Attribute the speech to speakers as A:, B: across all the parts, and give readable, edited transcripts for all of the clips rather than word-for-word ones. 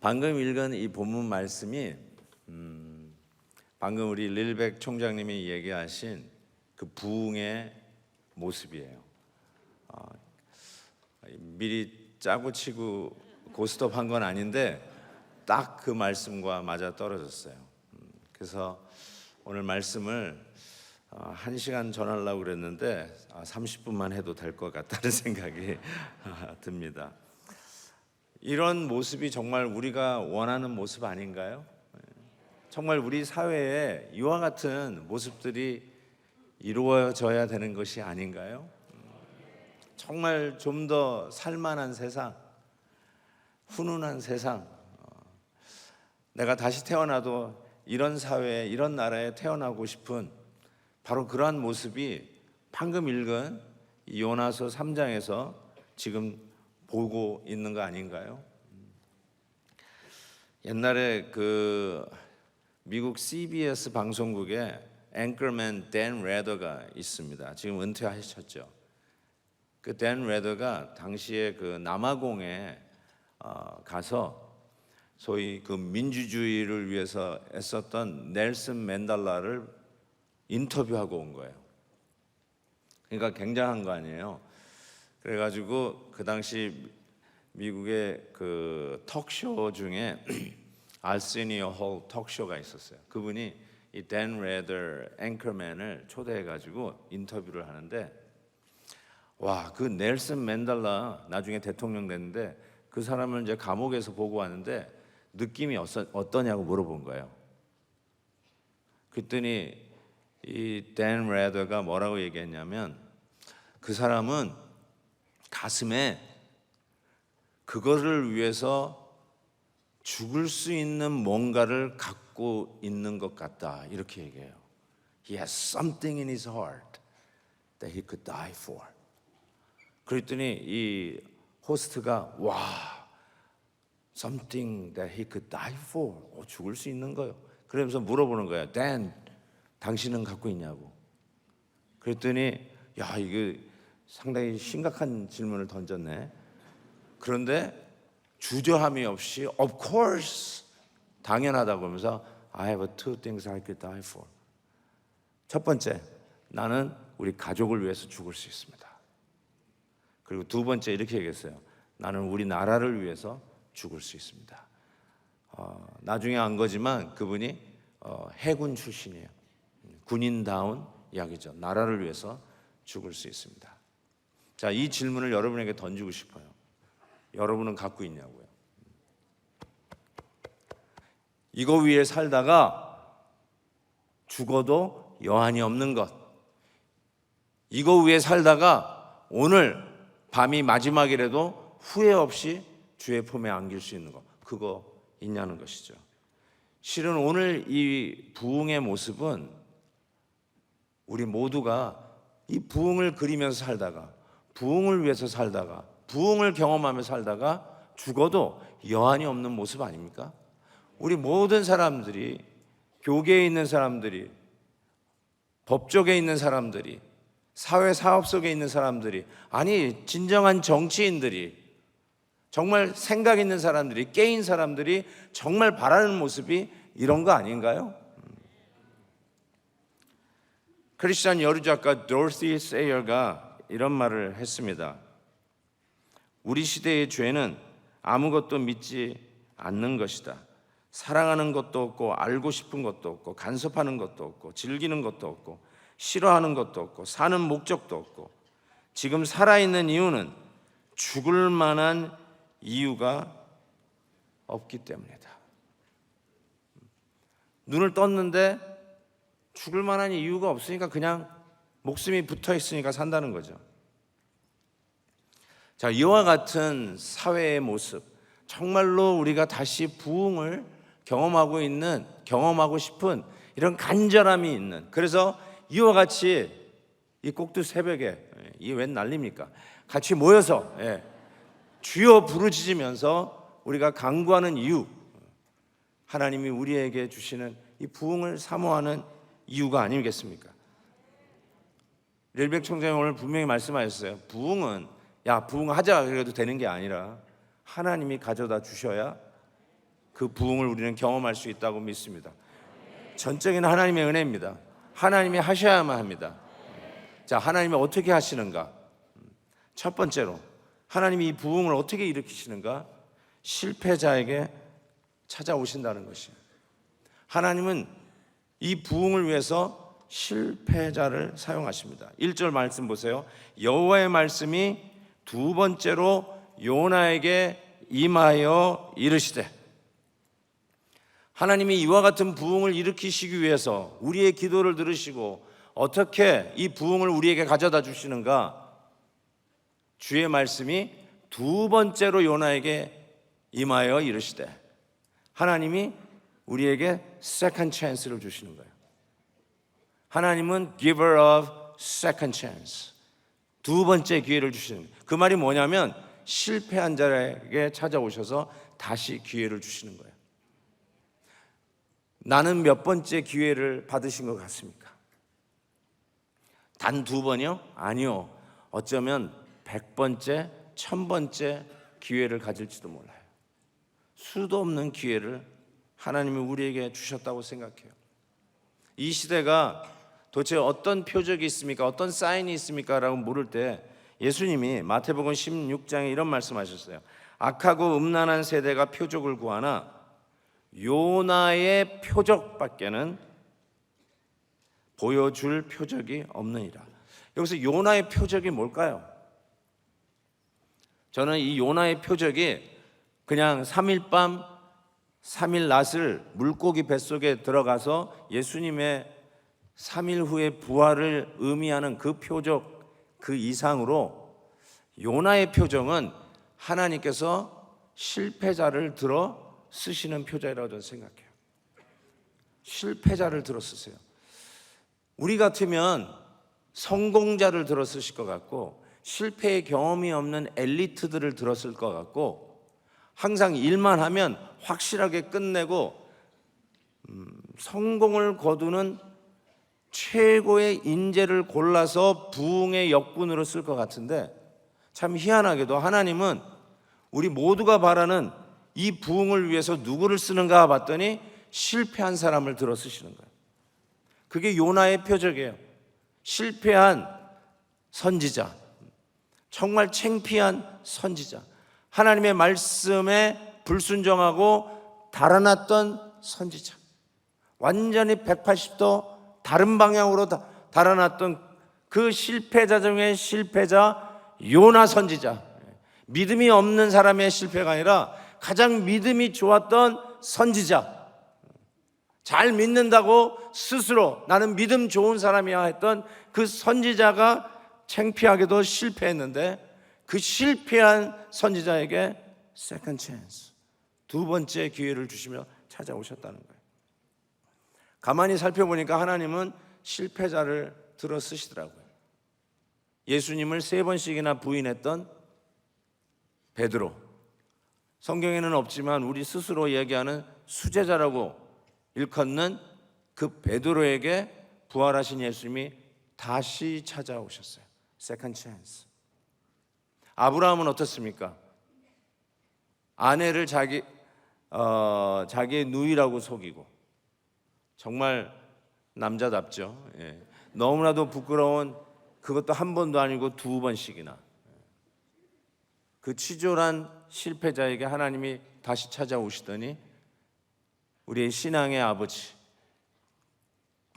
A: 방금 읽은 이 본문 말씀이 방금 우리 릴백 총장님이 얘기하신 그 부흥의 모습이에요. 미리 짜고 치고 고스톱한 건 아닌데 딱 그 말씀과 맞아 떨어졌어요. 그래서 오늘 말씀을 1시간 전하려고 그랬는데 30분만 해도 될 것 같다는 생각이 듭니다. 이런 모습이 정말 우리가 원하는 모습 아닌가요? 정말 우리 사회에 이와 같은 모습들이 이루어져야 되는 것이 아닌가요? 정말 좀 더 살만한 세상, 훈훈한 세상, 내가 다시 태어나도 이런 사회에, 이런 나라에 태어나고 싶은 바로 그러한 모습이 방금 읽은 요나서 3장에서 지금 보고 있는 거 아닌가요? 옛날에 그 미국 CBS 방송국에 앵커맨 댄 레더가 있습니다. 지금 은퇴하셨죠. 그 댄 레더가 당시에 그 남아공에 가서 소위 그 민주주의를 위해서 애썼던 넬슨 맨델라를 인터뷰하고 온 거예요. 그러니까 굉장한 거 아니에요. 그래가지고 그 당시 미국의 그 톡쇼 중에 알세니어 홀 톡쇼가 있었어요. 그분이 이 댄 레더 앵커맨을 초대해가지고 인터뷰를 하는데, 와, 그 넬슨 맨델라 나중에 대통령 됐는데 그 사람을 이제 감옥에서 보고 왔는데 느낌이 어떠냐고 물어본 거예요. 그랬더니 이 댄 레더가 뭐라고 얘기했냐면, 그 사람은 가슴에 그거를 위해서 죽을 수 있는 뭔가를 갖고 있는 것 같다, 이렇게 얘기해요. He has something in his heart that he could die for. 그랬더니 이 호스트가 와, something that he could die for, 죽을 수 있는 거요. 그러면서 물어보는 거예요. Dan, 당신은 갖고 있냐고. 그랬더니 야, 이거 상당히 심각한 질문을 던졌네. 그런데 주저함이 없이 of course, 당연하다고 하면서 I have two things I could die for. 첫 번째, 나는 우리 가족을 위해서 죽을 수 있습니다. 그리고 두 번째 이렇게 얘기했어요. 나는 우리 나라를 위해서 죽을 수 있습니다. 나중에 안 거지만 그분이 해군 출신이에요. 군인다운 이야기죠. 나라를 위해서 죽을 수 있습니다. 자, 이 질문을 여러분에게 던지고 싶어요. 여러분은 갖고 있냐고요? 이거 위에 살다가 죽어도 여한이 없는 것, 이거 위에 살다가 오늘 밤이 마지막이라도 후회 없이 주의 품에 안길 수 있는 것, 그거 있냐는 것이죠. 실은 오늘 이 부흥의 모습은 우리 모두가 이 부흥을 그리면서 살다가, 부흥을 위해서 살다가, 부흥을 경험하며 살다가 죽어도 여한이 없는 모습 아닙니까? 우리 모든 사람들이, 교계에 있는 사람들이, 법조계에 있는 사람들이, 사회 사업 속에 있는 사람들이, 아니 진정한 정치인들이, 정말 생각 있는 사람들이, 깨인 사람들이 정말 바라는 모습이 이런 거 아닌가요? 크리스찬 여류 작가 도로시 세이어가 이런 말을 했습니다. 우리 시대의 죄는 아무것도 믿지 않는 것이다. 사랑하는 것도 없고, 알고 싶은 것도 없고, 간섭하는 것도 없고, 즐기는 것도 없고, 싫어하는 것도 없고, 사는 목적도 없고, 지금 살아있는 이유는 죽을 만한 이유가 없기 때문이다. 눈을 떴는데 죽을 만한 이유가 없으니까 그냥 목숨이 붙어 있으니까 산다는 거죠. 자, 이와 같은 사회의 모습, 정말로 우리가 다시 부흥을 경험하고 싶은 이런 간절함이 있는, 그래서 이와 같이 이 꼭두 새벽에, 이 웬 난리입니까? 같이 모여서 주여 부르짖으면서 우리가 간구하는 이유, 하나님이 우리에게 주시는 이 부흥을 사모하는 이유가 아니겠습니까? 릴백 총장이 오늘 분명히 말씀하셨어요. 부흥은 야, 부흥하자 그래도 되는 게 아니라 하나님이 가져다 주셔야 그 부흥을 우리는 경험할 수 있다고 믿습니다. 전적인 하나님의 은혜입니다. 하나님이 하셔야만 합니다. 자, 하나님이 어떻게 하시는가? 첫 번째로 하나님이 이 부흥을 어떻게 일으키시는가? 실패자에게 찾아오신다는 것이에요. 하나님은 이 부흥을 위해서 실패자를 사용하십니다. 1절 말씀 보세요. 여호와의 말씀이 두 번째로 요나에게 임하여 이르시되, 하나님이 이와 같은 부흥을 일으키시기 위해서 우리의 기도를 들으시고 어떻게 이 부흥을 우리에게 가져다 주시는가? 주의 말씀이 두 번째로 요나에게 임하여 이르시되, 하나님이 우리에게 second chance를 주시는 거예요. 하나님은 giver of second chance, 두 번째 기회를 주시는 거예요. 그 말이 뭐냐면 실패한 자에게 찾아오셔서 다시 기회를 주시는 거예요. 나는 몇 번째 기회를 받으신 것 같습니까? 단 두 번이요? 아니요. 어쩌면 100번째, 1000번째 기회를 가질지도 몰라요. 수도 없는 기회를 하나님이 우리에게 주셨다고 생각해요. 이 시대가 도대체 어떤 표적이 있습니까? 어떤 사인이 있습니까? 라고 물을 때 예수님이 마태복음 16장에 이런 말씀하셨어요. 악하고 음란한 세대가 표적을 구하나 요나의 표적밖에는 보여줄 표적이 없느니라. 여기서 요나의 표적이 뭘까요? 저는 이 요나의 표적이 그냥 3일 밤 3일 낮을 물고기 뱃속에 들어가서 예수님의 3일 후의 부활을 의미하는 그 표적 그 이상으로 요나의 표적은 하나님께서 실패자를 들어 쓰시는 표적이라고 저는 생각해요. 실패자를 들어 쓰세요. 우리 같으면 성공자를 들어 쓰실 것 같고 실패의 경험이 없는 엘리트들을 들었을 것 같고 항상 일만 하면 확실하게 끝내고 성공을 거두는 최고의 인재를 골라서 부흥의 역군으로 쓸 것 같은데 참 희한하게도 하나님은 우리 모두가 바라는 이 부흥을 위해서 누구를 쓰는가 봤더니 실패한 사람을 들어 쓰시는 거예요. 그게 요나의 표적이에요. 실패한 선지자, 정말 창피한 선지자, 하나님의 말씀에 불순종하고 달아났던 선지자, 완전히 180도 다른 방향으로 달아났던 그 실패자 중에 실패자 요나 선지자. 믿음이 없는 사람의 실패가 아니라 가장 믿음이 좋았던 선지자, 잘 믿는다고 스스로 나는 믿음 좋은 사람이야 했던 그 선지자가 창피하게도 실패했는데 그 실패한 선지자에게 second chance, 두 번째 기회를 주시며 찾아오셨다는 거예요. 가만히 살펴보니까 하나님은 실패자를 들어 쓰시더라고요. 예수님을 3번씩이나 부인했던 베드로, 성경에는 없지만 우리 스스로 얘기하는 수제자라고 일컫는 그 베드로에게 부활하신 예수님이 다시 찾아오셨어요. second chance. 아브라함은 어떻습니까? 아내를 자기의 누이라고 속이고 정말 남자답죠. 예. 너무나도 부끄러운, 그것도 한 번도 아니고 2번씩이나 그 치졸한 실패자에게 하나님이 다시 찾아오시더니 우리의 신앙의 아버지,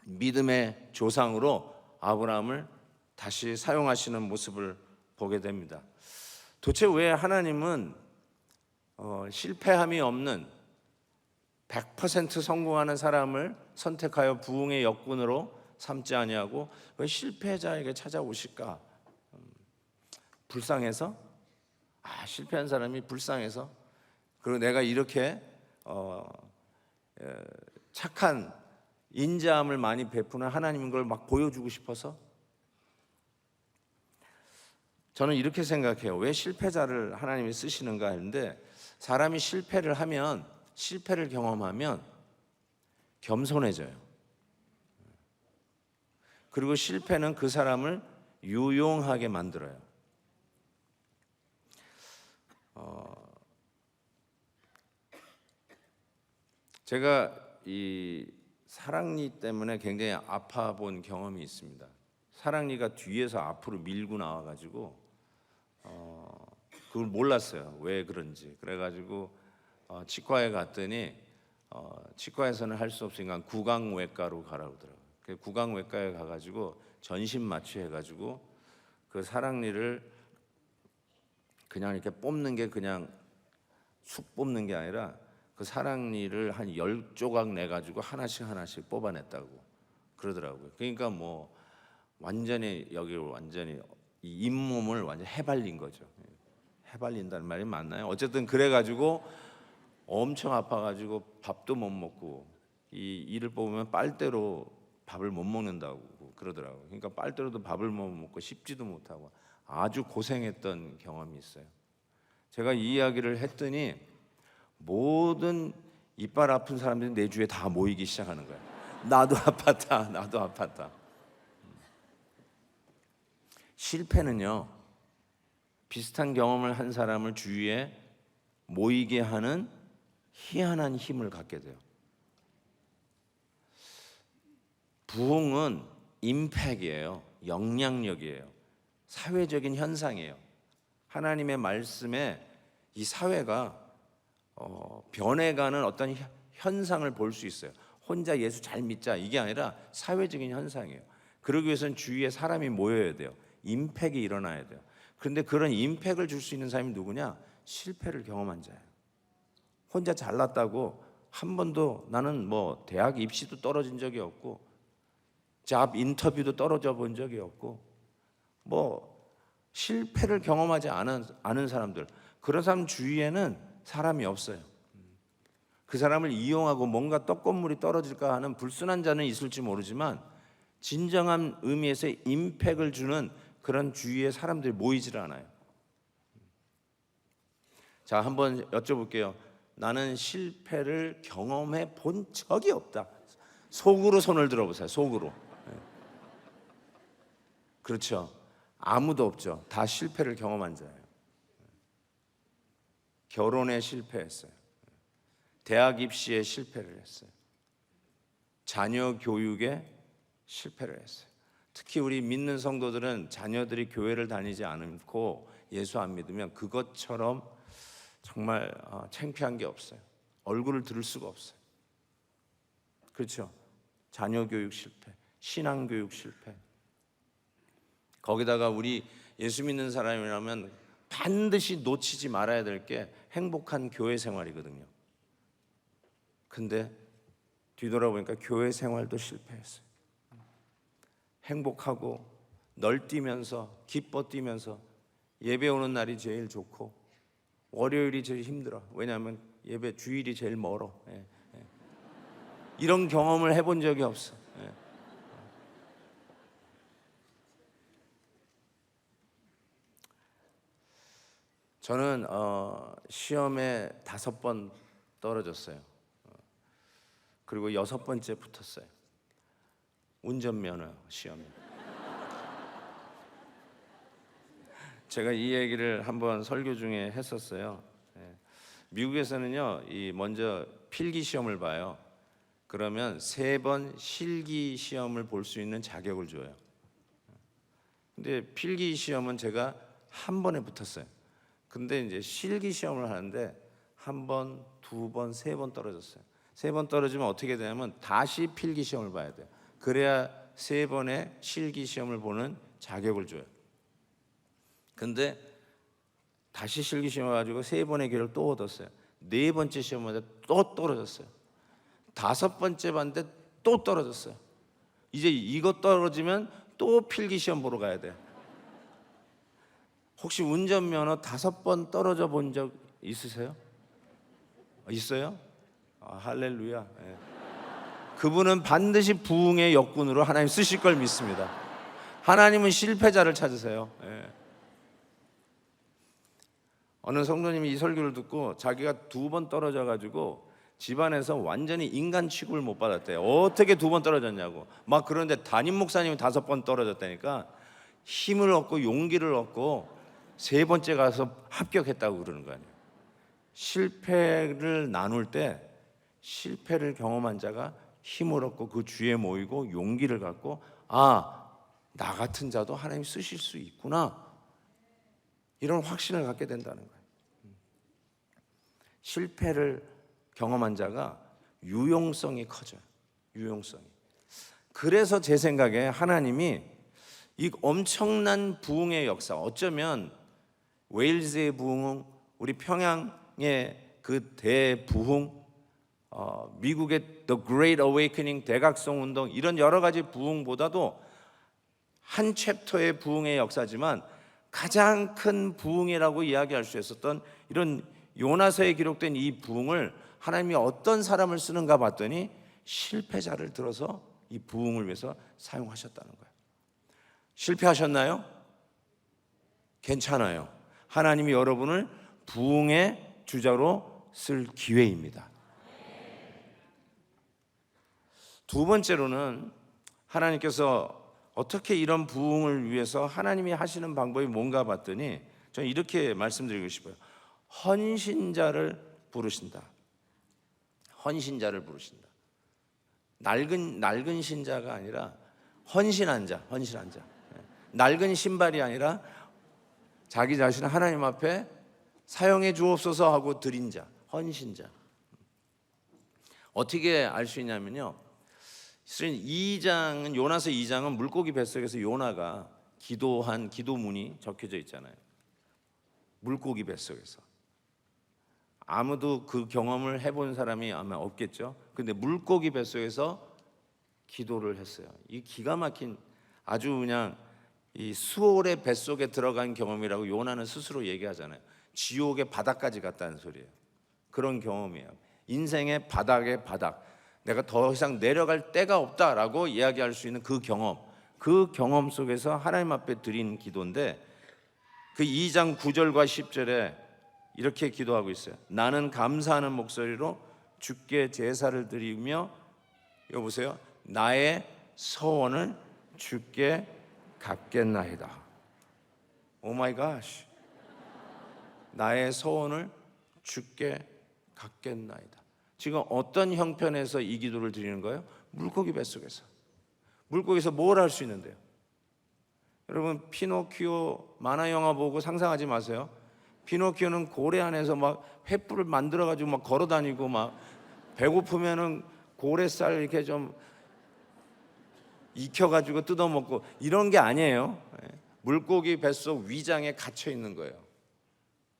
A: 믿음의 조상으로 아브라함을 다시 사용하시는 모습을 보게 됩니다. 도대체 왜 하나님은 실패함이 없는 100% 성공하는 사람을 선택하여 부흥의 역군으로 삼지 아니하고 왜 실패자에게 찾아오실까? 불쌍해서? 실패한 사람이 불쌍해서? 그리고 내가 이렇게 착한 인자함을 많이 베푸는 하나님인 걸 막 보여주고 싶어서? 저는 이렇게 생각해요. 왜 실패자를 하나님이 쓰시는가 했는데, 사람이 실패를 하면, 실패를 경험하면 겸손해져요. 그리고 실패는 그 사람을 유용하게 만들어요. 제가 이 사랑니 때문에 굉장히 아파 본 경험이 있습니다. 사랑니가 뒤에서 앞으로 밀고 나와가지고 그걸 몰랐어요. 왜 그런지. 그래가지고 치과에 갔더니 치과에서는 할 수 없으니까 구강외과로 가라고 하더라고요. 구강외과에 가가지고 전신 마취해가지고 그 사랑니를 그냥 이렇게 뽑는 게 그냥 쑥 뽑는 게 아니라 그 사랑니를 한 10조각 내가지고 하나씩 뽑아냈다고 그러더라고요. 그러니까 뭐 완전히 여기를 완전히 이 잇몸을 완전 해발린 거죠. 해발린다는 말이 맞나요? 어쨌든 그래가지고 엄청 아파가지고 밥도 못 먹고 이 이를 뽑으면 빨대로 밥을 못 먹는다고 그러더라고요. 그러니까 빨대로도 밥을 못 먹고 씹지도 못하고 아주 고생했던 경험이 있어요. 제가 이 이야기를 했더니 모든 이빨 아픈 사람들이 내 주위에 다 모이기 시작하는 거예요. 나도 아팠다, 나도 아팠다. 실패는요, 비슷한 경험을 한 사람을 주위에 모이게 하는 희한한 힘을 갖게 돼요. 부흥은 임팩이에요. 영향력이에요. 사회적인 현상이에요. 하나님의 말씀에 이 사회가 변해가는 어떤 현상을 볼 수 있어요. 혼자 예수 잘 믿자 이게 아니라 사회적인 현상이에요. 그러기 위해서는 주위에 사람이 모여야 돼요. 임팩이 일어나야 돼요. 그런데 그런 임팩을 줄 수 있는 사람이 누구냐? 실패를 경험한 자예요. 혼자 잘났다고 한 번도 나는 뭐 대학 입시도 떨어진 적이 없고 잡 인터뷰도 떨어져 본 적이 없고 뭐 실패를 경험하지 않은 사람들, 그런 사람 주위에는 사람이 없어요. 그 사람을 이용하고 뭔가 떡고물이 떨어질까 하는 불순한 자는 있을지 모르지만 진정한 의미에서의 임팩을 주는 그런 주위에 사람들이 모이질 않아요. 자, 한번 여쭤볼게요. 나는 실패를 경험해 본 적이 없다. 속으로 손을 들어보세요. 속으로. 그렇죠. 아무도 없죠. 다 실패를 경험한 자예요. 결혼에 실패했어요. 대학 입시에 실패를 했어요. 자녀 교육에 실패를 했어요. 특히 우리 믿는 성도들은 자녀들이 교회를 다니지 않고 예수 안 믿으면 그것처럼 정말 창피한 게 없어요. 얼굴을 들을 수가 없어요. 그렇죠. 자녀 교육 실패, 신앙 교육 실패. 거기다가 우리 예수 믿는 사람이라면 반드시 놓치지 말아야 될 게 행복한 교회 생활이거든요. 근데 뒤돌아보니까 교회 생활도 실패했어요. 행복하고 널뛰면서 기뻐 뛰면서 예배 오는 날이 제일 좋고 월요일이 제일 힘들어. 왜냐하면 예배 주일이 제일 멀어. 이런 경험을 해본 적이 없어. 저는 시험에 5번 떨어졌어요. 그리고 6번째 붙었어요. 운전면허 시험에. 제가 이 얘기를 한번 설교 중에 했었어요. 미국에서는요, 먼저 필기 시험을 봐요. 그러면 3번 실기 시험을 볼 수 있는 자격을 줘요. 근데 필기 시험은 제가 한 번에 붙었어요. 근데 이제 실기 시험을 하는데 1번, 2번, 3번 떨어졌어요. 3번 떨어지면 어떻게 되냐면 다시 필기 시험을 봐야 돼요. 그래야 3번의 실기 시험을 보는 자격을 줘요. 근데 다시 실기 시험을 가지고 3번의 기회를 또 얻었어요. 4번째 시험을 또 떨어졌어요. 5번째 봤는데 또 떨어졌어요. 이제 이거 떨어지면 또 필기 시험 보러 가야 돼. 혹시 운전면허 5번 떨어져 본 적 있으세요? 있어요? 할렐루야. 그분은 반드시 부흥의 역군으로 하나님 쓰실 걸 믿습니다. 하나님은 실패자를 찾으세요. 어느 성도님이 이 설교를 듣고 자기가 2번 떨어져 가지고 집안에서 완전히 인간 취급을 못 받았대요. 어떻게 2번 떨어졌냐고. 막 그런데 담임 목사님이 5번 떨어졌다니까 힘을 얻고 용기를 얻고 3번째 가서 합격했다고 그러는 거 아니에요. 실패를 나눌 때 실패를 경험한 자가 힘을 얻고 그 주에 모이고 용기를 갖고 아, 나 같은 자도 하나님 쓰실 수 있구나, 이런 확신을 갖게 된다는 거예요. 실패를 경험한 자가 유용성이 커져요. 유용성이. 그래서 제 생각에 하나님이 이 엄청난 부흥의 역사, 어쩌면 웨일즈의 부흥, 우리 평양의 그 대부흥, 미국의 The Great Awakening, 대각성 운동, 이런 여러 가지 부흥보다도 한 챕터의 부흥의 역사지만 가장 큰 부흥이라고 이야기할 수 있었던 이런 요나서에 기록된 이 부흥을 하나님이 어떤 사람을 쓰는가 봤더니 실패자를 들어서 이 부흥을 위해서 사용하셨다는 거예요. 실패하셨나요? 괜찮아요. 하나님이 여러분을 부흥의 주자로 쓸 기회입니다. 두 번째로는 하나님께서 어떻게 이런 부흥을 위해서 하나님이 하시는 방법이 뭔가 봤더니 저는 이렇게 말씀드리고 싶어요. 헌신자를 부르신다. 헌신자를 부르신다. 낡은 신자가 아니라 헌신한 자. 낡은 신발이 아니라 자기 자신을 하나님 앞에 사용해 주옵소서 하고 드린 자, 헌신자. 어떻게 알 수 있냐면요, 요나서 2장은 물고기 뱃속에서 요나가 기도한 기도문이 적혀져 있잖아요. 물고기 뱃속에서. 아무도 그 경험을 해본 사람이 아마 없겠죠. 근데 물고기 뱃속에서 기도를 했어요. 이 기가 막힌, 아주 그냥 이 수월의 뱃속에 들어간 경험이라고 요나는 스스로 얘기하잖아요. 지옥의 바닥까지 갔다는 소리예요. 그런 경험이에요. 인생의 바닥의 바닥, 내가 더 이상 내려갈 데가 없다라고 이야기할 수 있는 그 경험 속에서 하나님 앞에 드린 기도인데, 그 2장 9절과 10절에 이렇게 기도하고 있어요. 나는 감사하는 목소리로 주께 제사를 드리며, 여보세요, 나의 서원을 주께 갚겠나이다. 오 마이 갓. 나의 서원을 주께 갚겠나이다. 지금 어떤 형편에서 이 기도를 드리는 거예요? 물고기 뱃속에서. 물고기에서 뭘 할 수 있는데요? 여러분, 피노키오 만화 영화 보고 상상하지 마세요. 피노키오는 고래 안에서 막 횃불을 만들어 가지고 막 걸어 다니고, 막 배고프면은 고래살 이렇게 좀 익혀 가지고 뜯어 먹고, 이런 게 아니에요. 물고기 뱃속 위장에 갇혀 있는 거예요.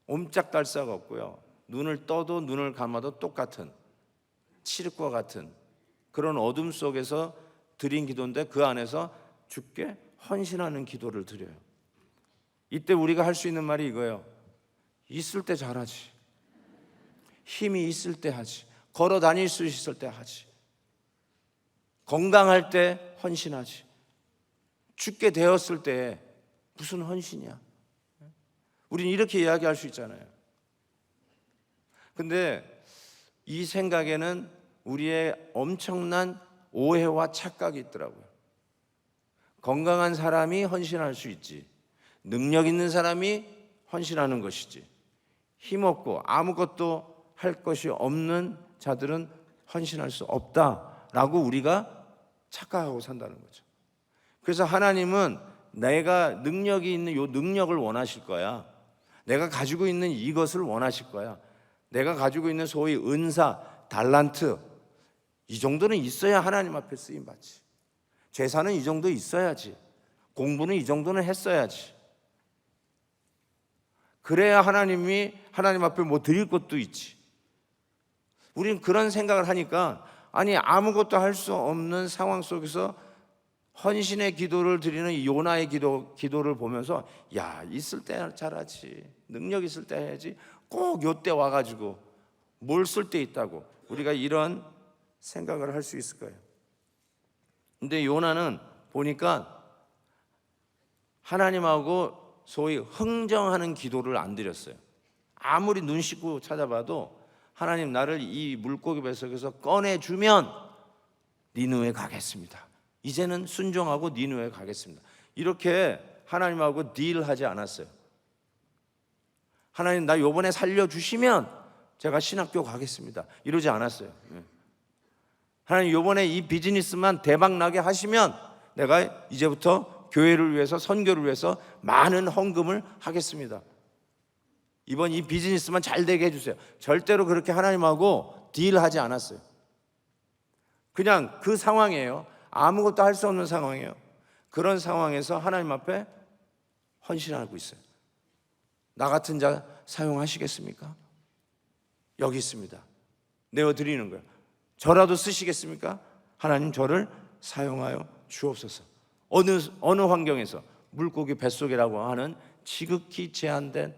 A: 옴짝달싹 없고요. 눈을 떠도 눈을 감아도 똑같은, 칠흑과 같은 그런 어둠 속에서 드린 기도인데, 그 안에서 주께 헌신하는 기도를 드려요. 이때 우리가 할 수 있는 말이 이거예요. 있을 때 잘하지. 힘이 있을 때 하지. 걸어 다닐 수 있을 때 하지. 건강할 때 헌신하지. 죽게 되었을 때 무슨 헌신이야? 우리는 이렇게 이야기할 수 있잖아요. 근데 이 생각에는 우리의 엄청난 오해와 착각이 있더라고요. 건강한 사람이 헌신할 수 있지, 능력 있는 사람이 헌신하는 것이지, 힘없고 아무것도 할 것이 없는 자들은 헌신할 수 없다라고 우리가 착각하고 산다는 거죠. 그래서 하나님은 내가 능력이 있는 이 능력을 원하실 거야. 내가 가지고 있는 이것을 원하실 거야. 내가 가지고 있는 소위 은사, 달란트, 이 정도는 있어야 하나님 앞에 쓰임 받지. 재산은 이 정도 있어야지. 공부는 이 정도는 했어야지. 그래야 하나님이 하나님 앞에 뭐 드릴 것도 있지. 우리는 그런 생각을 하니까, 아니 아무것도 할 수 없는 상황 속에서 헌신의 기도를 드리는 이 요나의 기도를 보면서, 야, 있을 때 잘하지, 능력 있을 때 해야지, 꼭 요때 와가지고 뭘 쓸 때 있다고 우리가 이런 생각을 할 수 있을 거예요. 근데 요나는 보니까 하나님하고 소위 흥정하는 기도를 안 드렸어요. 아무리 눈 씻고 찾아봐도 하나님, 나를 이 물고기 뱃속에서 꺼내주면 니느웨 가겠습니다. 이제는 순종하고 니느웨 가겠습니다. 이렇게 하나님하고 딜하지 않았어요. 하나님, 나 요번에 살려주시면 제가 신학교 가겠습니다. 이러지 않았어요. 하나님 이번에 이 비즈니스만 대박 나게 하시면 내가 이제부터 교회를 위해서 선교를 위해서 많은 헌금을 하겠습니다. 이번 이 비즈니스만 잘 되게 해주세요. 절대로 그렇게 하나님하고 딜하지 않았어요. 그냥 그 상황이에요. 아무것도 할 수 없는 상황이에요. 그런 상황에서 하나님 앞에 헌신하고 있어요. 나 같은 자 사용하시겠습니까? 여기 있습니다. 내어드리는 거예요. 저라도 쓰시겠습니까? 하나님 저를 사용하여 주옵소서. 어느 환경에서, 물고기 뱃속이라고 하는 지극히 제한된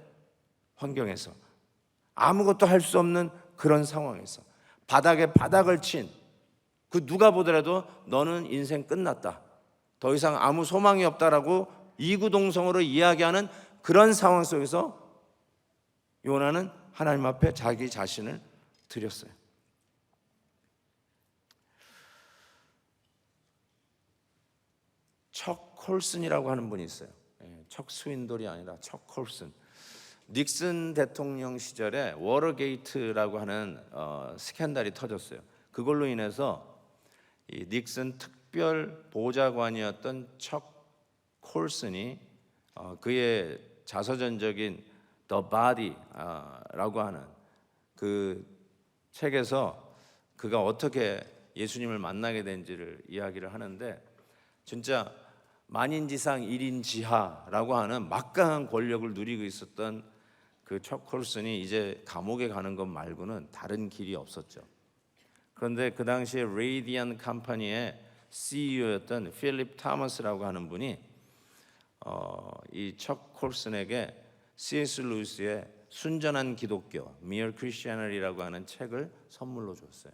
A: 환경에서, 아무것도 할 수 없는 그런 상황에서, 바닥에 바닥을 친 그 누가 보더라도 너는 인생 끝났다, 더 이상 아무 소망이 없다라고 이구동성으로 이야기하는 그런 상황 속에서 요나는 하나님 앞에 자기 자신을 드렸어요. 척 콜슨이라고 하는 분이 있어요. 척 스윈돌이 아니라 척 콜슨. 닉슨 대통령 시절에 워터게이트라고 하는 스캔들이 터졌어요. 그걸로 인해서 이 닉슨 특별 보좌관이었던 척 콜슨이 그의 자서전적인 The Body라고 하는 그 책에서 그가 어떻게 예수님을 만나게 된지를 이야기를 하는데, 진짜 만인지상 1인지하라고 하는 막강한 권력을 누리고 있었던 그 척 콜슨이 이제 감옥에 가는 것 말고는 다른 길이 없었죠. 그런데 그 당시에 레이디안 컴퍼니의 CEO였던 필립 타머스라고 하는 분이 이 척 콜슨에게 C.S. 루이스의 순전한 기독교, Mere Christianity라고 하는 책을 선물로 줬어요.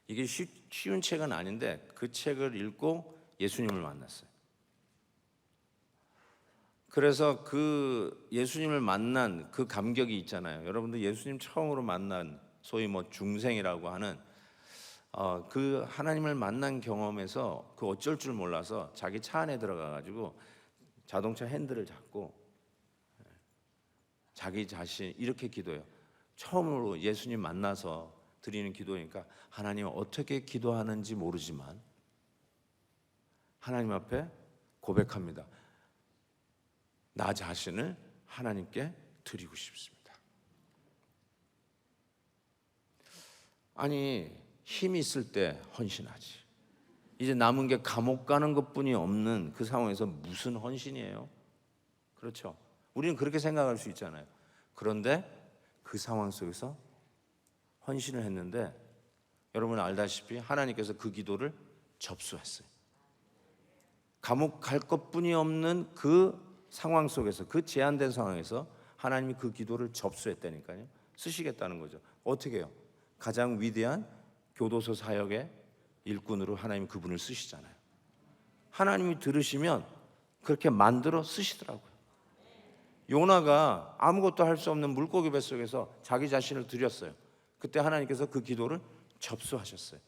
A: 이게 쉬운 책은 아닌데 그 책을 읽고 예수님을 만났어요. 그래서 그 예수님을 만난 그 감격이 있잖아요. 여러분들 예수님 처음으로 만난 소위 뭐 중생이라고 하는 그 하나님을 만난 경험에서 그 어쩔 줄 몰라서 자기 차 안에 들어가 가지고 자동차 핸들을 잡고 자기 자신 이렇게 기도해요. 처음으로 예수님 만나서 드리는 기도니까 하나님 어떻게 기도하는지 모르지만 하나님 앞에 고백합니다. 나 자신을 하나님께 드리고 싶습니다. 아니, 힘이 있을 때 헌신하지. 이제 남은 게 감옥 가는 것뿐이 없는 그 상황에서 무슨 헌신이에요? 그렇죠? 우리는 그렇게 생각할 수 있잖아요. 그런데 그 상황 속에서 헌신을 했는데 여러분 알다시피 하나님께서 그 기도를 접수했어요. 감옥 갈 것뿐이 없는 그 상황 속에서, 그 제한된 상황에서 하나님이 그 기도를 접수했다니까요. 쓰시겠다는 거죠. 어떻게 해요? 가장 위대한 교도소 사역의 일꾼으로 하나님이 그분을 쓰시잖아요. 하나님이 들으시면 그렇게 만들어 쓰시더라고요. 요나가 아무것도 할 수 없는 물고기 뱃속에서 자기 자신을 드렸어요. 그때 하나님께서 그 기도를 접수하셨어요.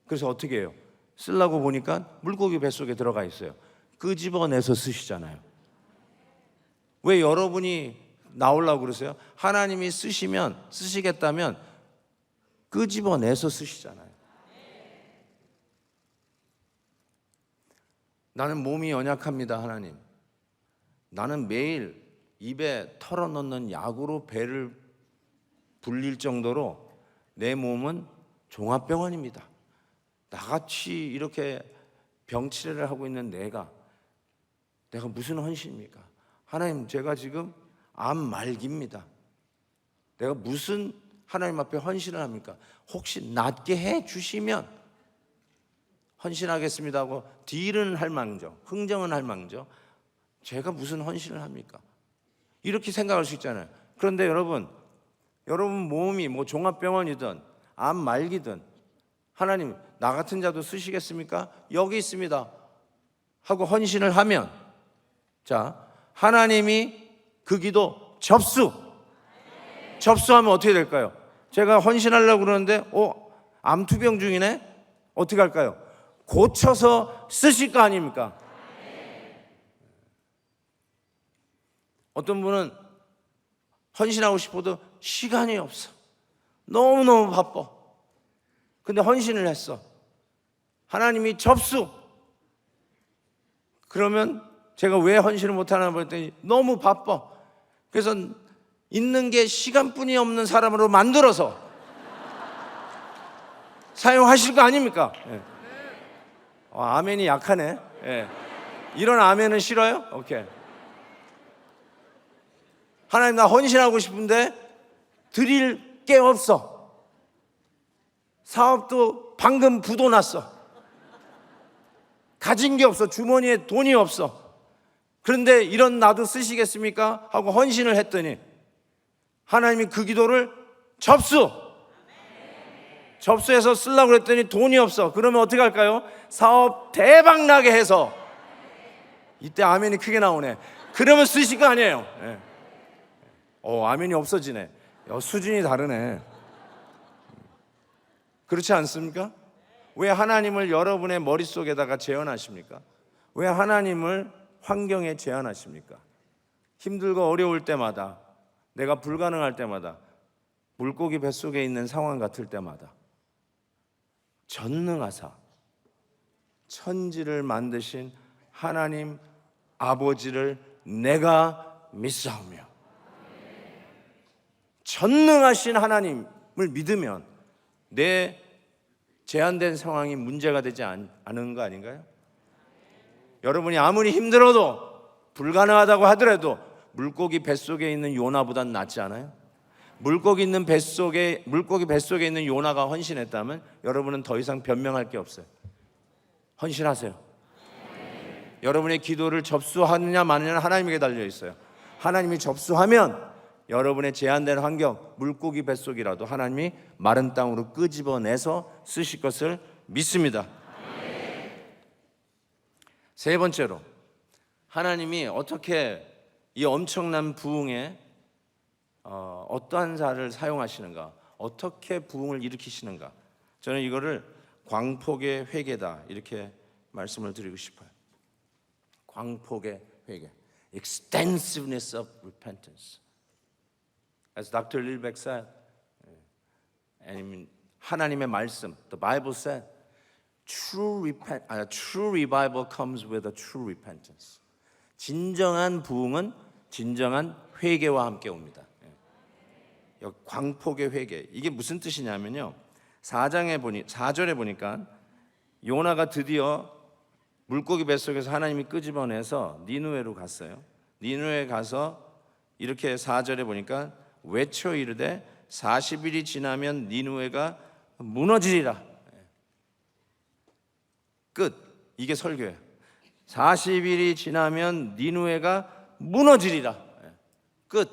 A: 그래서 어떻게 해요? 쓰려고 보니까 물고기 뱃속에 들어가 있어요. 끄집어내서 쓰시잖아요. 왜 여러분이 나오려고 그러세요? 하나님이 쓰시겠다면 끄집어내서 쓰시잖아요. 나는 몸이 연약합니다, 하나님. 나는 매일 입에 털어넣는 약으로 배를 불릴 정도로 내 몸은 종합병원입니다. 나같이 이렇게 병치레를 하고 있는 내가 무슨 헌신입니까? 하나님, 제가 지금 암 말기입니다. 내가 무슨 하나님 앞에 헌신을 합니까? 혹시 낫게 해 주시면 헌신하겠습니다 하고 딜은 할 망정, 흥정은 할 망정, 제가 무슨 헌신을 합니까? 이렇게 생각할 수 있잖아요. 그런데 여러분 몸이 뭐 종합병원이든 암 말기든 하나님 나 같은 자도 쓰시겠습니까? 여기 있습니다 하고 헌신을 하면, 자, 하나님이 그 기도 접수하면 어떻게 될까요? 제가 헌신하려고 그러는데 암투병 중이네? 어떻게 할까요? 고쳐서 쓰실 거 아닙니까? 어떤 분은 헌신하고 싶어도 시간이 없어. 너무너무 바빠. 근데 헌신을 했어. 하나님이 접수. 그러면 제가 왜 헌신을 못하나 봤더니 너무 바빠. 그래서 있는 게 시간뿐이 없는 사람으로 만들어서 사용하실 거 아닙니까? 예. 아멘이 약하네. 예. 이런 아멘은 싫어요? 오케이. 하나님, 나 헌신하고 싶은데 드릴 게 없어. 사업도 방금 부도 났어. 가진 게 없어. 주머니에 돈이 없어. 그런데 이런 나도 쓰시겠습니까? 하고 헌신을 했더니 하나님이 그 기도를 접수해서 쓰려고 그랬더니 돈이 없어. 그러면 어떻게 할까요? 사업 대박 나게 해서, 이때 아멘이 크게 나오네. 그러면 쓰실 거 아니에요. 네. 아멘이 없어지네. 수준이 다르네. 그렇지 않습니까? 왜 하나님을 여러분의 머릿속에다가 재현하십니까? 왜 하나님을 환경에 제한하십니까? 힘들고 어려울 때마다, 내가 불가능할 때마다, 물고기 뱃속에 있는 상황 같을 때마다 전능하사 천지를 만드신 하나님 아버지를 내가 믿사오며, 전능하신 하나님을 믿으면 내 제한된 상황이 문제가 되지 않은 거 아닌가요? 여러분이 아무리 힘들어도 불가능하다고 하더라도 물고기 뱃속에 있는 요나보단 낫지 않아요? 물고기 뱃속에 있는 요나가 헌신했다면 여러분은 더 이상 변명할 게 없어요. 헌신하세요. 여러분의 기도를 접수하느냐 마느냐는 하나님에게 달려 있어요. 하나님이 접수하면 여러분의 제한된 환경, 물고기 뱃속이라도 하나님이 마른 땅으로 끄집어내서 쓰실 것을 믿습니다. 세 번째로, 하나님이 어떻게 이 엄청난 부흥에 어떠한 자를 사용하시는가, 어떻게 부흥을 일으키시는가, 저는 이거를 광폭의 회개다 이렇게 말씀을 드리고 싶어요. 광폭의 회개, extensiveness of repentance. As Dr. Lilbeck said, 하나님의 말씀, the Bible said, true revival comes with a true repentance. 진정한 부흥은 진정한 회개와 함께 옵니다. 광폭의 회개, 이게 무슨 뜻이냐면요, 4절에 보니까 요나가 드디어 물고기 뱃속에서 하나님이 끄집어내서 니느웨로 갔어요. 니느웨에 가서 이렇게 4절에 보니까 외쳐 이르되 40일이 지나면 니느웨가 무너지리라. 끝. 이게 설교예요. 40일이 지나면 니느웨가 무너지리라. 끝.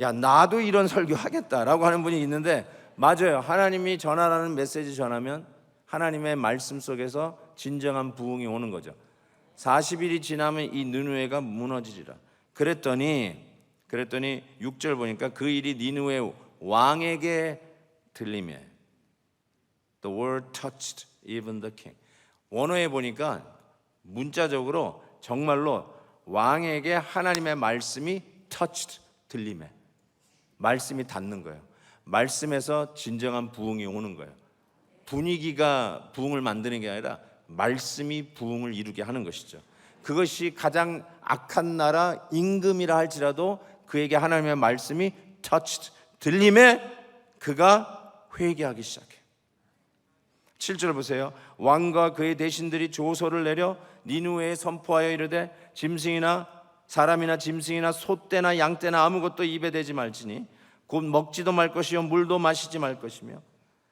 A: 야, 나도 이런 설교 하겠다라고 하는 분이 있는데, 맞아요. 하나님이 전하라는 메시지 전하면 하나님의 말씀 속에서 진정한 부흥이 오는 거죠. 40일이 지나면 이 니느웨가 무너지리라. 그랬더니 6절 보니까 그 일이 니느웨 왕에게 들리매. The word touched even the king. 원어에 보니까 문자적으로 정말로 왕에게 하나님의 말씀이 touched, 들리매. 말씀이 닿는 거예요. 말씀에서 진정한 부흥이 오는 거예요. 분위기가 부흥을 만드는 게 아니라 말씀이 부흥을 이루게 하는 것이죠. 그것이 가장 악한 나라 임금이라 할지라도 그에게 하나님의 말씀이 touched, 들림에 그가 회개하기 시작해. 7절 보세요. 왕과 그의 대신들이 조서를 내려 니느웨에 선포하여 이르되 짐승이나 사람이나 짐승이나 소떼나 양떼나 아무것도 입에 대지 말지니 곧 먹지도 말 것이요 물도 마시지 말 것이며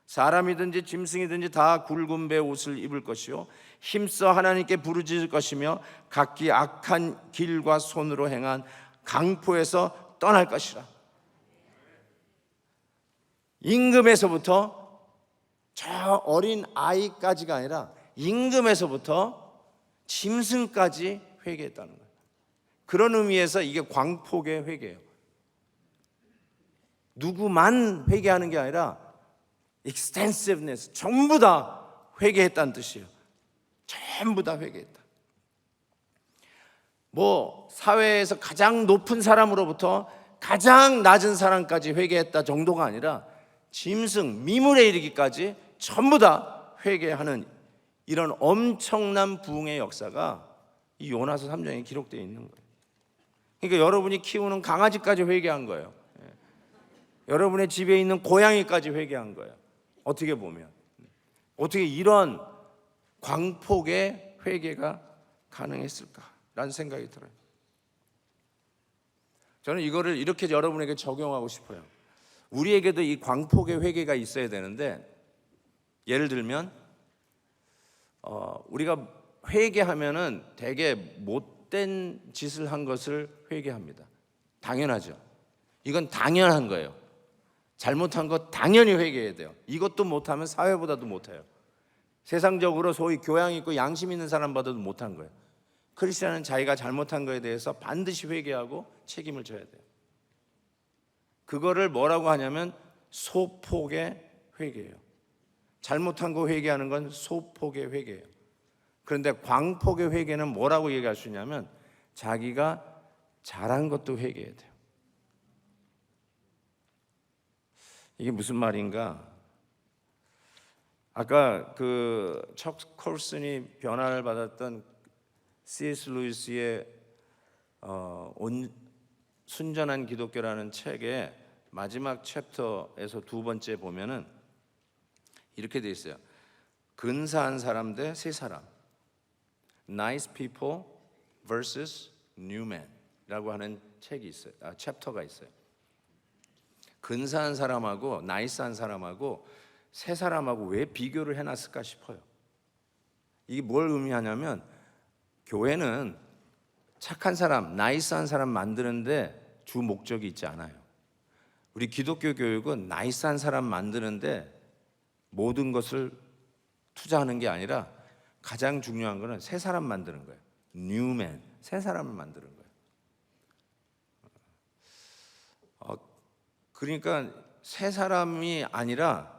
A: 사람이든지 짐승이든지 다 굵은 배 옷을 입을 것이요 힘써 하나님께 부르짖을 것이며 각기 악한 길과 손으로 행한 강포에서 떠날 것이라. 임금에서부터 저 어린 아이까지가 아니라 임금에서부터 짐승까지 회개했다는 거예요. 그런 의미에서 이게 광폭의 회개예요. 누구만 회개하는 게 아니라 extensiveness, 전부 다 회개했다는 뜻이에요. 전부 다 회개했다. 사회에서 가장 높은 사람으로부터 가장 낮은 사람까지 회개했다 정도가 아니라 짐승, 미물에 이르기까지 전부 다 회개하는 이런 엄청난 부흥의 역사가 이 요나서 3장에 기록되어 있는 거예요. 그러니까 여러분이 키우는 강아지까지 회개한 거예요. 여러분의 집에 있는 고양이까지 회개한 거예요. 어떻게 보면 어떻게 이런 광폭의 회개가 가능했을까라는 생각이 들어요. 저는 이거를 이렇게 여러분에게 적용하고 싶어요. 우리에게도 이 광폭의 회개가 있어야 되는데, 예를 들면 우리가 회개하면은 되게 못된 짓을 한 것을 회개합니다. 당연하죠. 이건 당연한 거예요. 잘못한 것 당연히 회개해야 돼요. 이것도 못하면 사회보다도 못해요. 세상적으로 소위 교양 있고 양심 있는 사람보다도 못한 거예요. 크리스천은 자기가 잘못한 거에 대해서 반드시 회개하고 책임을 져야 돼요. 그거를 뭐라고 하냐면 소폭의 회개예요. 잘못한 거 회개하는 건 소폭의 회개예요. 그런데 광폭의 회개는 뭐라고 얘기할 수 있냐면 자기가 잘한 것도 회개해야 돼요. 이게 무슨 말인가? 아까 척 콜슨이 변화를 받았던 C.S. 루이스의 순전한 기독교라는 책의 마지막 챕터에서 두 번째 보면은 이렇게 돼 있어요. 근사한 사람 대 새 사람, Nice people versus new man이라고 하는 책이 있어요. 챕터가 있어요. 근사한 사람하고 나이스한 사람하고 새 사람하고 왜 비교를 해놨을까 싶어요. 이게 뭘 의미하냐면 교회는 착한 사람, 나이스한 사람 만드는데 주 목적이 있지 않아요. 우리 기독교 교육은 나이스한 사람 만드는데 모든 것을 투자하는 게 아니라 가장 중요한 거는 새 사람 만드는 거예요. 뉴맨, 새 사람을 만드는 거예요. 그러니까 새 사람이 아니라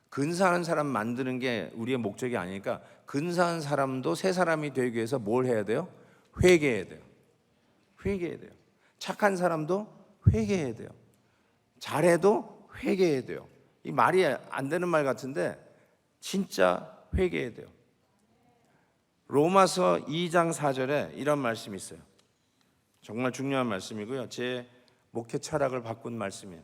A: 근사한 사람 만드는 게 우리의 목적이 아니니까 근사한 사람도 새 사람이 되기 위해서 뭘 해야 돼요? 회개해야 돼요. 회개해야 돼요. 착한 사람도 회개해야 돼요. 잘해도 회개해야 돼요. 이 말이 안 되는 말 같은데 진짜 회개해야 돼요. 로마서 2장 4절에 이런 말씀이 있어요. 정말 중요한 말씀이고요. 제 목회 철학을 바꾼 말씀이에요.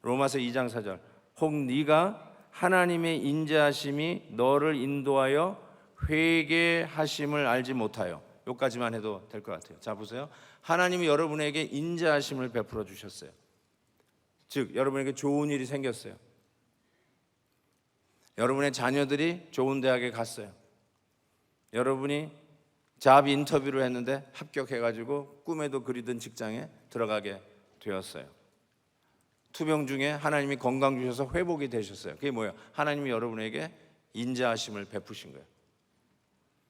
A: 로마서 2장 4절. 혹 네가 하나님의 인자하심이 너를 인도하여 회개하심을 알지 못하여. 여기까지만 해도 될 것 같아요. 자 보세요. 하나님이 여러분에게 인자하심을 베풀어 주셨어요. 즉 여러분에게 좋은 일이 생겼어요. 여러분의 자녀들이 좋은 대학에 갔어요. 여러분이 잡 인터뷰를 했는데 합격해가지고 꿈에도 그리던 직장에 들어가게 되었어요. 투병 중에 하나님이 건강 주셔서 회복이 되셨어요. 그게 뭐예요? 하나님이 여러분에게 인자하심을 베푸신 거예요.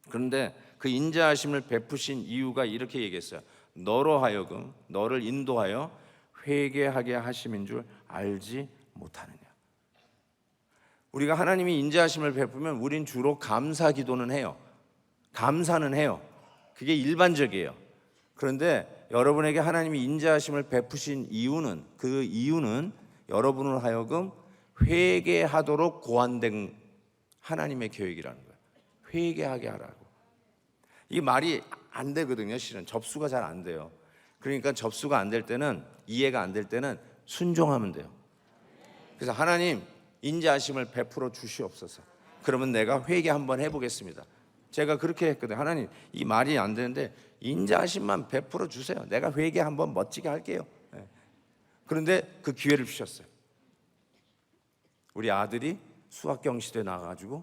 A: 그런데 그 인자하심을 베푸신 이유가 이렇게 얘기했어요. 너로 하여금 너를 인도하여 회개하게 하심인 줄 알지 못하느냐. 우리가 하나님이 인자하심을 베푸면 우린 주로 감사 기도는 해요. 감사는 해요. 그게 일반적이에요. 그런데 여러분에게 하나님이 인자하심을 베푸신 이유는, 그 이유는 여러분을 하여금 회개하도록 고안된 하나님의 계획이라는 거예요. 회개하게 하라고. 이 말이 안 되거든요. 실은 접수가 잘 안 돼요. 그러니까 접수가 안 될 때는, 이해가 안 될 때는 순종하면 돼요. 그래서 하나님 인자하심을 베풀어 주시옵소서. 그러면 내가 회개 한번 해보겠습니다. 제가 그렇게 했거든요. 하나님 이 말이 안 되는데 인자하심만 베풀어 주세요. 내가 회개 한번 멋지게 할게요. 그런데 그 기회를 주셨어요. 우리 아들이 수학경시대에 나가가지고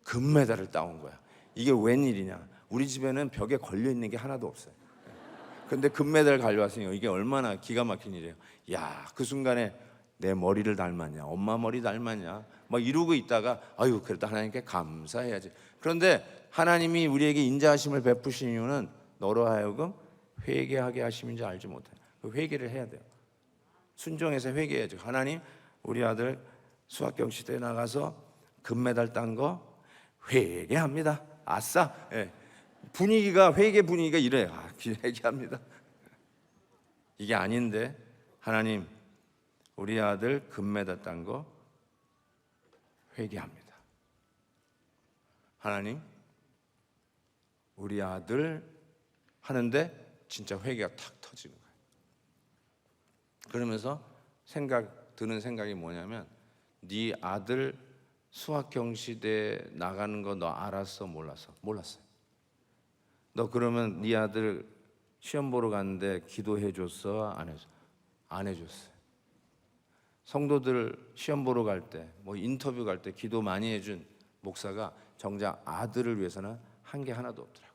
A: 금메달을 따온 거야. 이게 웬일이냐. 우리 집에는 벽에 걸려있는 게 하나도 없어요. 근데 금메달 가져왔으니까 이게 얼마나 기가 막힌 일이에요. 야, 그 순간에 내 머리를 닮았냐, 엄마 머리 닮았냐 막 이러고 있다가 아유 그래도 하나님께 감사해야지. 그런데 하나님이 우리에게 인자하심을 베푸신 이유는 너로 하여금 회개하게 하심인지 알지 못해. 그 회개를 해야 돼요. 순종해서 회개해야죠. 하나님 우리 아들 수학경시대에 나가서 금메달 딴 거 회개합니다. 아싸. 예. 분위기가 회개 분위기가 이래요. 회개합니다. 이게 아닌데 하나님 우리 아들 금메달 딴 거 회개합니다. 하나님 우리 아들 하는데 진짜 회개가 탁 터지는 거예요. 그러면서 드는 생각이 뭐냐면 네 아들 수학경시대 나가는 거 너 알았어? 몰랐어? 몰랐어요. 너 그러면 네 아들 시험 보러 갔는데 기도해 줬어? 안 해줬어? 안 해줬어요. 성도들 시험 보러 갈 때, 뭐 인터뷰 갈 때 기도 많이 해준 목사가 정작 아들을 위해서는 한 게 하나도 없더라고.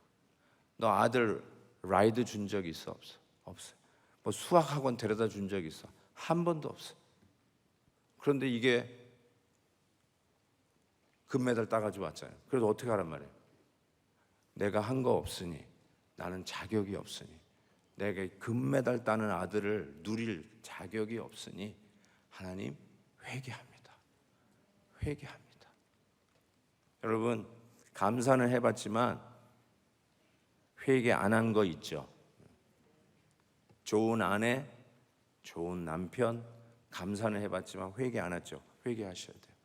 A: 너 아들 라이드 준 적 있어? 없어? 없어요. 뭐 수학학원 데려다 준 적 있어? 한 번도 없어. 그런데 이게 금메달 따가지고 왔잖아요. 그래도 어떻게 하란 말이에요? 내가 한 거 없으니, 나는 자격이 없으니, 내가 금메달 따는 아들을 누릴 자격이 없으니 하나님 회개합니다. 회개합니다. 여러분 감사는 해봤지만 회개 안 한 거 있죠. 좋은 아내, 좋은 남편 감사는 해봤지만 회개 안 했죠. 회개하셔야 돼요.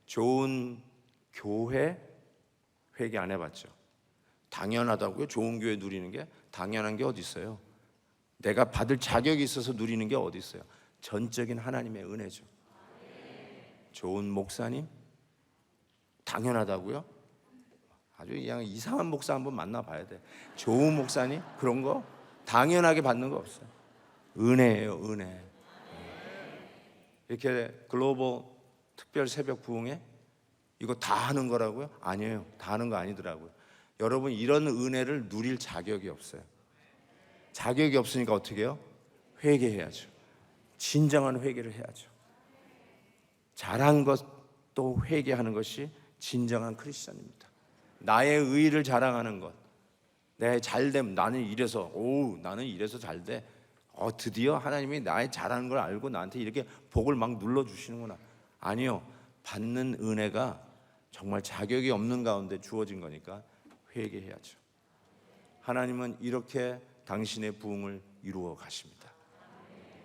A: 좋은 교회 회개 안 해봤죠. 당연하다고요? 좋은 교회 누리는 게 당연한 게 어디 있어요? 내가 받을 자격이 있어서 누리는 게 어디 있어요? 전적인 하나님의 은혜죠. 좋은 목사님 당연하다고요? 아주 그냥 이상한 목사 한번 만나봐야 돼. 좋은 목사님 그런 거 당연하게 받는 거 없어요. 은혜예요, 은혜. 이렇게 글로벌 특별 새벽 부흥회 이거 다 하는 거라고요? 아니에요. 다 하는 거 아니더라고요. 여러분 이런 은혜를 누릴 자격이 없어요. 자격이 없으니까 어떻게 해요? 회개해야죠. 진정한 회개를 해야죠. 잘한 것도 회개하는 것이 진정한 크리스천입니다. 나의 의의를 자랑하는 것, 내 잘됨, 나는 이래서 나는 이래서 잘돼. 드디어 하나님이 나의 잘하는 걸 알고 나한테 이렇게 복을 막 눌러주시는구나. 아니요, 받는 은혜가 정말 자격이 없는 가운데 주어진 거니까 회개해야죠. 하나님은 이렇게 당신의 부흥을 이루어 가십니다.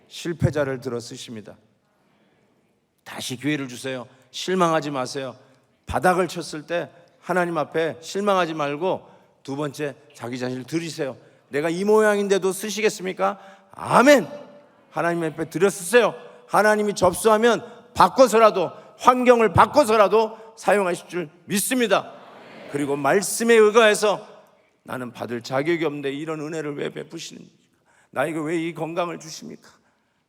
A: 실패자를 들어 쓰십니다. 다시 기회를 주세요. 실망하지 마세요. 바닥을 쳤을 때 하나님 앞에 실망하지 말고 두 번째 자기 자신을 들이세요. 내가 이 모양인데도 쓰시겠습니까? 아멘. 하나님 앞에 들여 쓰세요. 하나님이 접수하면 바꿔서라도, 환경을 바꿔서라도 사용하실 줄 믿습니다. 그리고 말씀에 의거해서 나는 받을 자격이 없는데 이런 은혜를 왜 베푸시는지, 나에게 왜 이 건강을 주십니까?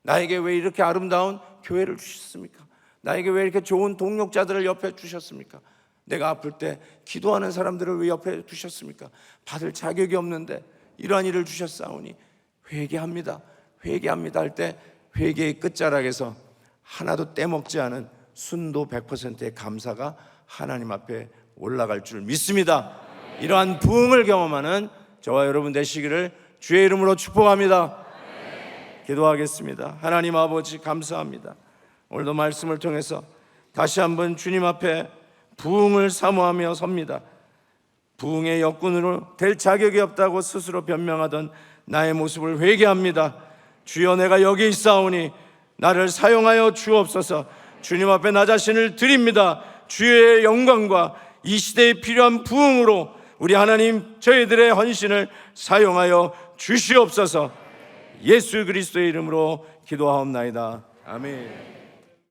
A: 나에게 왜 이렇게 아름다운 교회를 주셨습니까? 나에게 왜 이렇게 좋은 동역자들을 옆에 주셨습니까? 내가 아플 때 기도하는 사람들을 왜 옆에 두셨습니까? 받을 자격이 없는데 이러한 일을 주셨사오니 회개합니다. 회개합니다 할 때 회개의 끝자락에서 하나도 떼먹지 않은 순도 100%의 감사가 하나님 앞에 올라갈 줄 믿습니다. 이러한 부흥을 경험하는 저와 여러분 되시기를 주의 이름으로 축복합니다. 기도하겠습니다. 하나님 아버지 감사합니다. 오늘도 말씀을 통해서 다시 한번 주님 앞에 부흥을 사모하며 섭니다. 부흥의 역군으로 될 자격이 없다고 스스로 변명하던 나의 모습을 회개합니다. 주여 내가 여기 있사오니 나를 사용하여 주옵소서. 주님 앞에 나 자신을 드립니다. 주의 영광과 이 시대에 필요한 부흥으로 우리 하나님 저희들의 헌신을 사용하여 주시옵소서. 예수 그리스도의 이름으로 기도하옵나이다. 아멘.